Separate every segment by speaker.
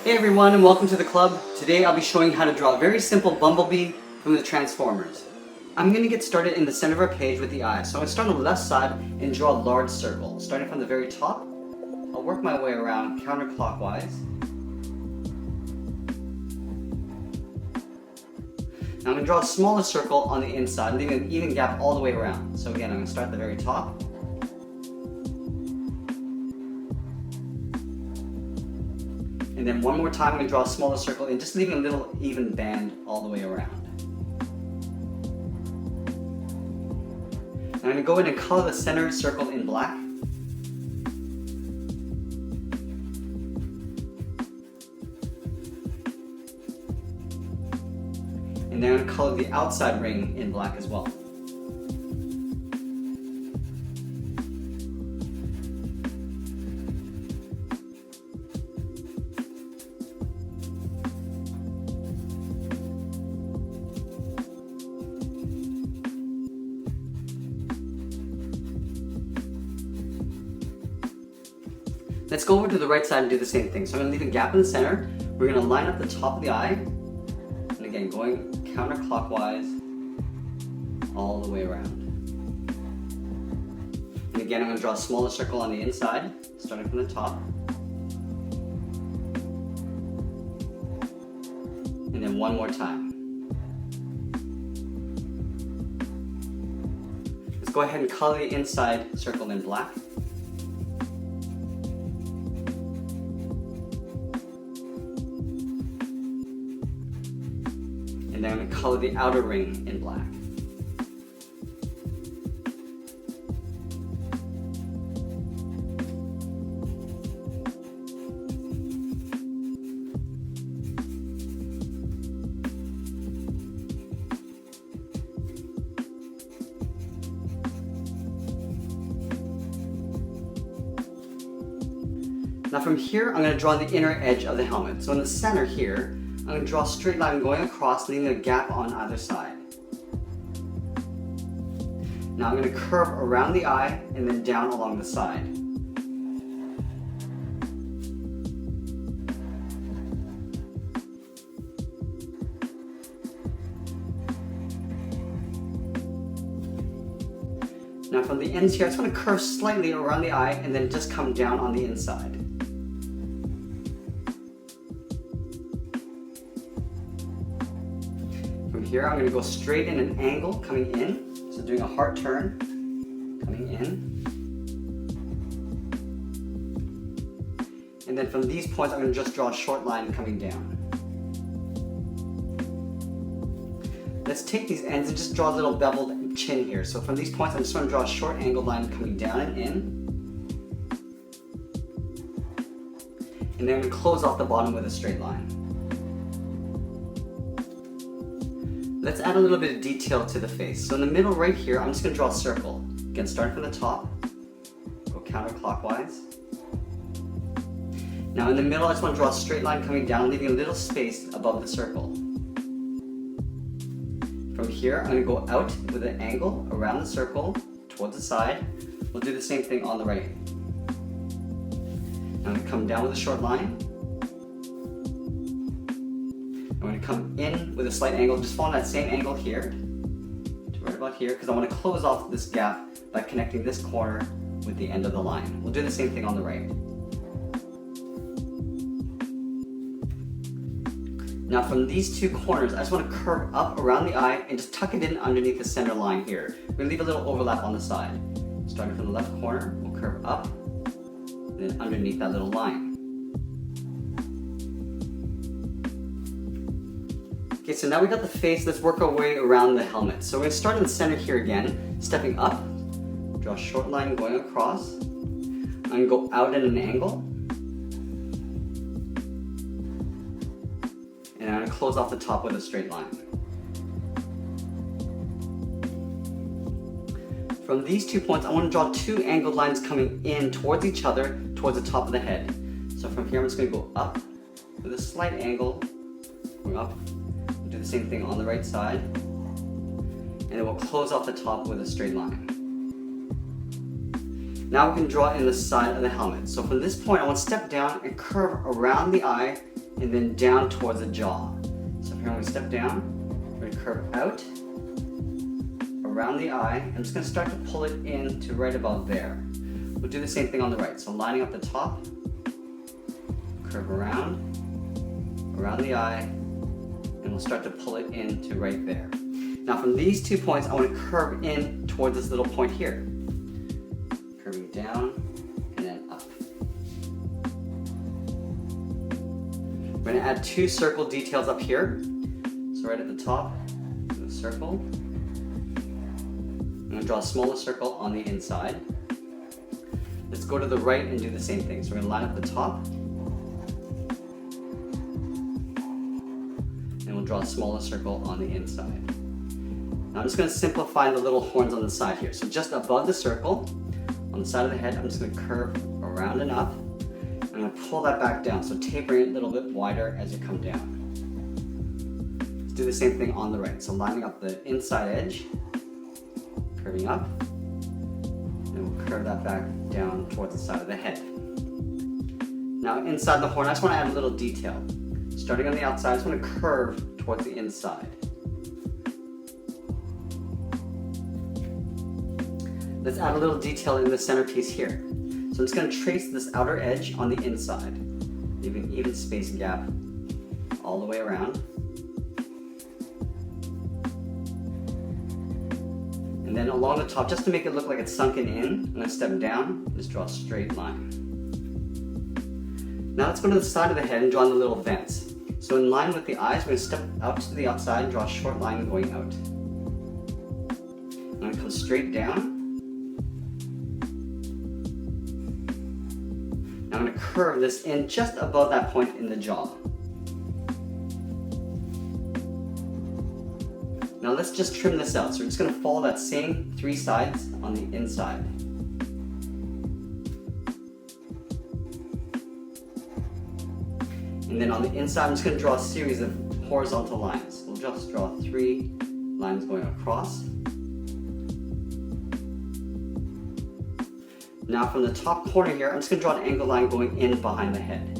Speaker 1: Hey everyone, and welcome to the club. Today I'll be showing how to draw a very simple Bumblebee from the Transformers. I'm going to get started in the center of our page with the eye. So I'm going to start on the left side and draw a large circle. Starting from the very top, I'll work my way around counterclockwise. Now I'm going to draw a smaller circle on the inside, leaving an even gap all the way around. So again, I'm going to start at the very top. And then one more time, I'm going to draw a smaller circle and just leaving a little even band all the way around. I'm going to go in and color the center circle in black. And then I'm going to color the outside ring in black as well. Let's go over to the right side and do the same thing. So I'm going to leave a gap in the center. We're going to line up the top of the eye. And again, going counterclockwise all the way around. And again, I'm going to draw a smaller circle on the inside, starting from the top. And then one more time. Let's go ahead and color the inside circle in black. And then I'm going to color the outer ring in black. Now from here, I'm going to draw the inner edge of the helmet. So in the center here, I'm going to draw a straight line going across, leaving a gap on either side. Now I'm going to curve around the eye and then down along the side. Now from the ends here, I just want to curve slightly around the eye and then just come down on the inside. From here, I'm going to go straight in an angle coming in, so doing a heart turn, coming in. And then from these points, I'm going to just draw a short line coming down. Let's take these ends and just draw a little beveled chin here. So from these points, I'm just going to draw a short angled line coming down and in. And then I'm going to close off the bottom with a straight line. Let's add a little bit of detail to the face. So in the middle right here, I'm just going to draw a circle. Again, starting from the top, go counterclockwise. Now in the middle, I just want to draw a straight line coming down, leaving a little space above the circle. From here, I'm going to go out with an angle around the circle towards the side. We'll do the same thing on the right. I'm going to come down with a short line. I'm going to come in with a slight angle, just following that same angle here, to right about here, because I want to close off this gap by connecting this corner with the end of the line. We'll do the same thing on the right. Now from these two corners, I just want to curve up around the eye and just tuck it in underneath the center line here. We're going to leave a little overlap on the side. Starting from the left corner, we'll curve up, and then underneath that little line. Okay, so now we got the face, let's work our way around the helmet. So we're going to start in the center here again, stepping up, draw a short line going across. I'm going to go out at an angle. And I'm going to close off the top with a straight line. From these 2 points, I want to draw 2 angled lines coming in towards each other, towards the top of the head. So from here, I'm just going to go up with a slight angle, going up. Do the same thing on the right side, and then we'll close off the top with a straight line. Now we can draw in the side of the helmet. So from this point, I want to step down and curve around the eye and then down towards the jaw. So here I'm going to step down, we're going to curve out, around the eye. I'm just going to start to pull it in to right about there. We'll do the same thing on the right. So lining up the top, curve around the eye, and we'll start to pull it in to right there. Now from these 2 points, I want to curve in towards this little point here. Curving down and then up. We're going to add 2 circle details up here. So right at the top, do a circle. I'm going to draw a smaller circle on the inside. Let's go to the right and do the same thing. So we're going to line up the top. And we'll draw a smaller circle on the inside. Now I'm just going to simplify the little horns on the side here. So just above the circle, on the side of the head, I'm just going to curve around and up. I'm going to pull that back down, so tapering it a little bit wider as you come down. Let's do the same thing on the right. So lining up the inside edge, curving up, and we'll curve that back down towards the side of the head. Now inside the horn, I just want to add a little detail. Starting on the outside, I just want to curve towards the inside. Let's add a little detail in the centerpiece here. So I'm just going to trace this outer edge on the inside, leaving an even space gap all the way around. And then along the top, just to make it look like it's sunken in, I'm going to step down and just draw a straight line. Now let's go to the side of the head and draw in the little vents. So in line with the eyes, we're going to step out to the outside and draw a short line going out. I'm going to come straight down. Now I'm going to curve this in just above that point in the jaw. Now let's just trim this out. So we're just going to follow that same 3 sides on the inside. And then on the inside, I'm just going to draw a series of horizontal lines. We'll just draw 3 lines going across. Now from the top corner here, I'm just going to draw an angled line going in behind the head.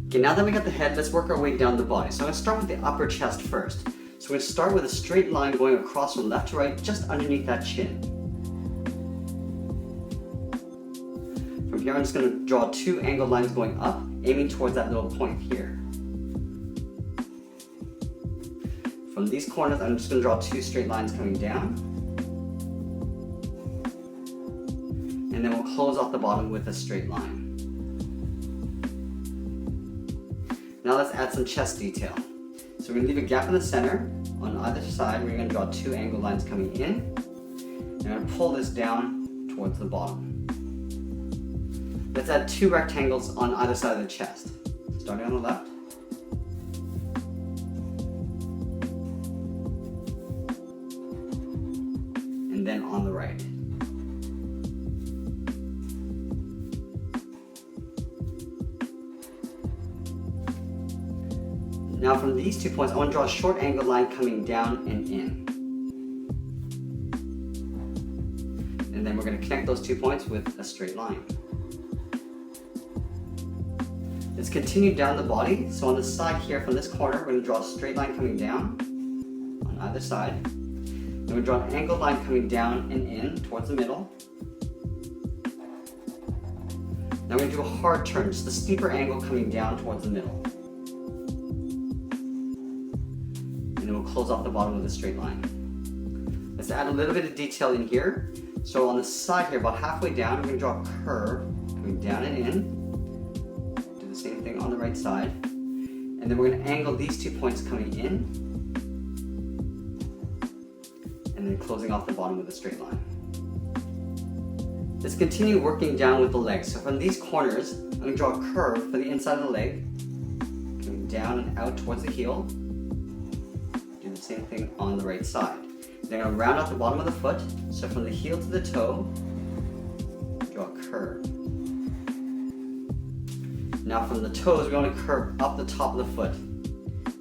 Speaker 1: Okay, now that we got the head, let's work our way down the body. So I'm going to start with the upper chest first. So we're going to start with a straight line going across from left to right, just underneath that chin. From here, I'm just going to draw 2 angled lines going up, aiming towards that little point here. From these corners, I'm just going to draw 2 straight lines coming down. And then we'll close off the bottom with a straight line. Now let's add some chest detail. So we're going to leave a gap in the center. On either side, we're going to draw 2 angled lines coming in. And I'm going to pull this down towards the bottom. Let's add 2 rectangles on either side of the chest. Starting on the left. And then on the right. Now from these 2 points, I want to draw a short angled line coming down and in. And then we're going to connect those 2 points with a straight line. Let's continue down the body. So on the side here, from this corner, we're going to draw a straight line coming down on either side. Then we draw an angled line coming down and in towards the middle. Now we're going to do a hard turn, just a steeper angle coming down towards the middle. And then we'll close off the bottom with a straight line. Let's add a little bit of detail in here. So on the side here, about halfway down, we're going to draw a curve coming down and in. Do the same thing on the right side. And then we're going to angle these 2 points coming in. And then closing off the bottom with a straight line. Let's continue working down with the legs. So from these corners, I'm going to draw a curve for the inside of the leg, coming down and out towards the heel. Do the same thing on the right side. Then I'm going to round out the bottom of the foot. So from the heel to the toe, draw a curve. Now from the toes, we're going to curve up the top of the foot.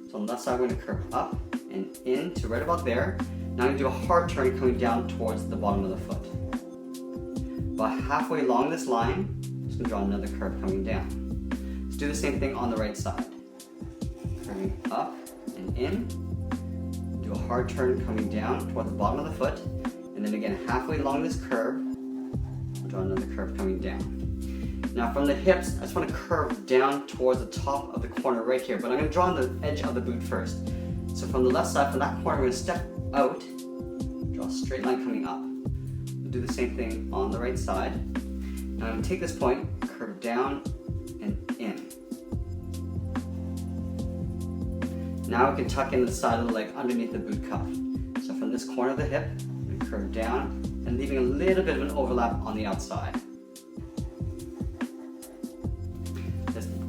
Speaker 1: So on the left side, we're going to curve up and in to right about there. Now I'm going to do a hard turn coming down towards the bottom of the foot. About halfway along this line, I'm just going to draw another curve coming down. Let's do the same thing on the right side. Curving up and in. Do a hard turn coming down toward the bottom of the foot. And then again, halfway along this curve, we'll draw another curve coming down. Now from the hips, I just want to curve down towards the top of the corner right here, but I'm going to draw on the edge of the boot first. So from the left side, from that corner, we're going to step out, draw a straight line coming up. We'll do the same thing on the right side. Now I'm going to take this point, curve down and in. Now we can tuck in the side of the leg underneath the boot cuff. So from this corner of the hip, I'm going to curve down and leaving a little bit of an overlap on the outside.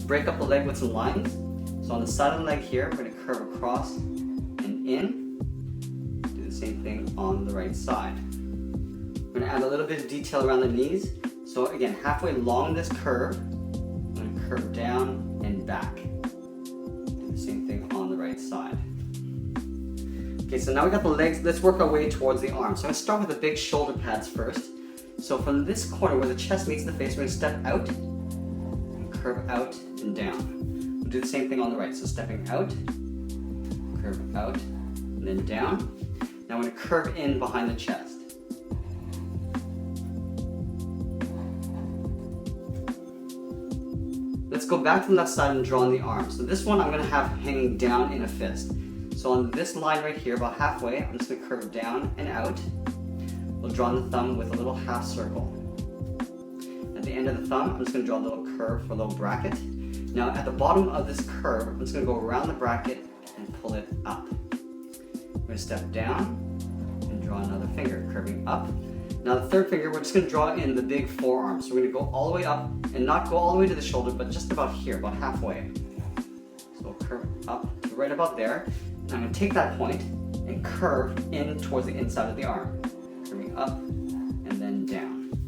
Speaker 1: Break up the leg with some lines. So on the side of the leg here, we're going to curve across and in. Do the same thing on the right side. We're going to add a little bit of detail around the knees. So again, halfway along this curve, I'm going to curve down and back. Do the same thing on the right side. Okay, so now we got the legs. Let's work our way towards the arms. So I'm going to start with the big shoulder pads first. So from this corner where the chest meets the face, we're going to step out, curve out and down. We'll do the same thing on the right. So stepping out, curve out, and then down. Now I'm going to curve in behind the chest. Let's go back to the left side and draw on the arms. So this one I'm going to have hanging down in a fist. So on this line right here, about halfway, I'm just going to curve down and out. We'll draw on the thumb with a little half circle. At the end of the thumb, I'm just going to draw a little curve for a little bracket. Now at the bottom of this curve, I'm just going to go around the bracket and pull it up. We're going to step down and draw another finger, curving up. Now the third finger, we're just going to draw in the big forearm. So we're going to go all the way up and not go all the way to the shoulder, but just about here, about halfway. So we'll curve up to right about there. And I'm going to take that point and curve in towards the inside of the arm, curving up and then down.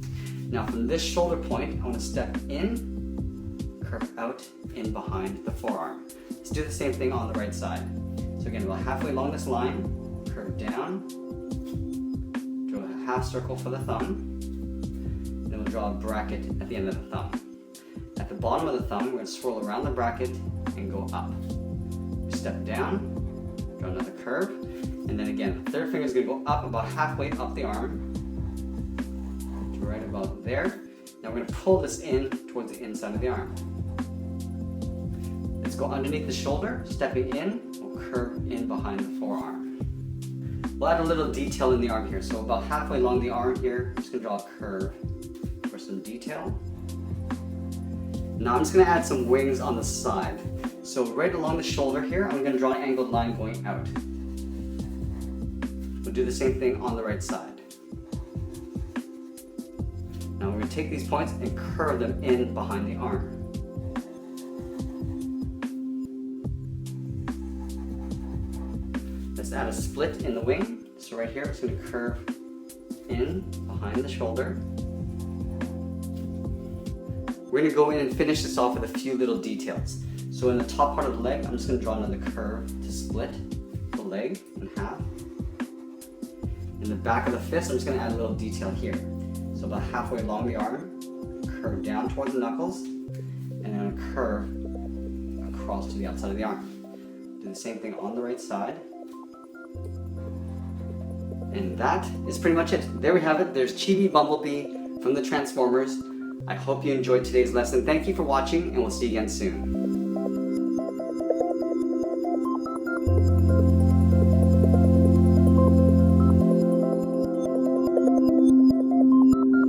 Speaker 1: Now from this shoulder point, I want to step in, curve out, in behind the forearm. Let's do the same thing on the right side. So again, about halfway along this line, curve down, draw a half circle for the thumb, then we'll draw a bracket at the end of the thumb. At the bottom of the thumb, we're going to swirl around the bracket and go up. We step down, draw another curve, and then again, the third finger is going to go up about halfway up the arm, right about there. Now we're going to pull this in towards the inside of the arm. Let's go underneath the shoulder, stepping in, we'll curve in behind the forearm. We'll add a little detail in the arm here. So about halfway along the arm here, I'm just going to draw a curve for some detail. Now I'm just going to add some wings on the side. So right along the shoulder here, I'm going to draw an angled line going out. We'll do the same thing on the right side. Now we're going to take these points and curve them in behind the arm. Let's add a split in the wing. So right here, it's going to curve in behind the shoulder. We're going to go in and finish this off with a few little details. So in the top part of the leg, I'm just going to draw another curve to split the leg in half. In the back of the fist, I'm just going to add a little detail here. So about halfway along the arm, curve down towards the knuckles, and then a curve across to the outside of the arm. Do the same thing on the right side. And that is pretty much it. There we have it. There's Chibi Bumblebee from the Transformers. I hope you enjoyed today's lesson. Thank you for watching, and we'll see you again soon.